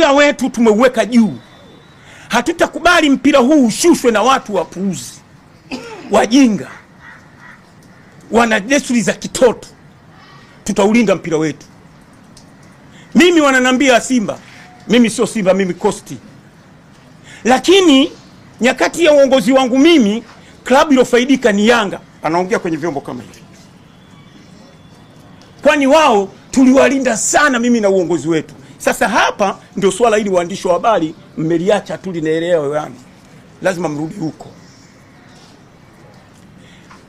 mpira wetu tumeuweka juu. Hatutakubali mpira huu ushushwe na watu wapuuzi, wajinga, wana desturi za kitoto. Tutaulinda mpira wetu. Mimi wananambia Simba, mimi sio Simba, mimi Costi. Lakini nyakati ya uongozi wangu mimi, klabu iliyofaidika ni Yanga. Anaongea kwenye vyombo kama hivi. Kwani wao tuliwalinda sana mimi na uongozi wetu. Sasa hapa ndio swala hili waandishi wa habari mmeliacha tu linaelewa yani. Lazima mrudi huko.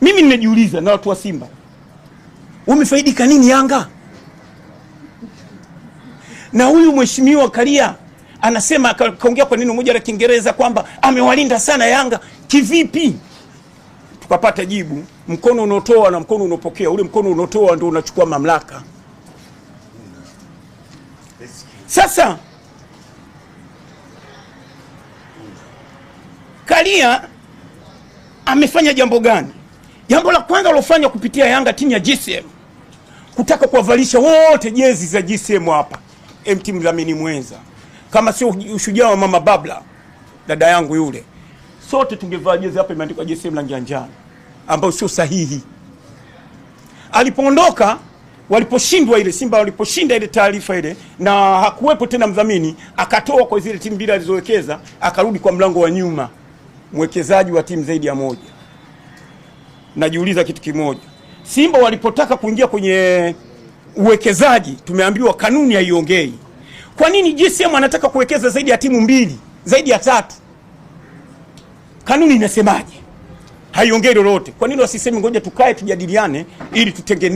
Mimi nimejiuliza na watu wa Simba, wamefaidika nini Yanga? Na huyu mheshimiwa Karia anasema, kaongea kwa neno moja la Kiingereza kwamba amewalinda sana Yanga. Kivipi? Tukapata jibu, mkono unotoa na mkono unopokea. Ule mkono unotoa ndio unachukua mamlaka. Sasa Karia amefanya jambo gani? Jambo la kwanza alofanya kupitia Yanga, timu ya GSM, kutaka kuwavalisha wote jezi za GSM hapa. MT Mdhamini mwenza. Kama sio ushujaa wa mama Babla, dada yangu yule, sote tungevaa jezi hapa imeandikwa GSM rangi ya njano, ambayo sio sahihi. Alipoondoka, waliposhindwa ile Simba, waliposhinda ile taarifa ile na hakuwepo tena mdhamini, akatoa kwa zile timu mbili alizowekeza, akarudi kwa mlango wa nyuma, mwekezaji wa timu zaidi ya moja. Najiuliza kitu kimoja, Simba walipotaka kuingia kwenye uwekezaji, tumeambiwa kanuni haiongei. Kwa nini GSM anataka kuwekeza zaidi ya timu mbili, zaidi ya tatu? Kanuni inasemaje? Haiongei lolote. Kwa nini wasiseme ngoja tukae tujadiliane ili tutengeneze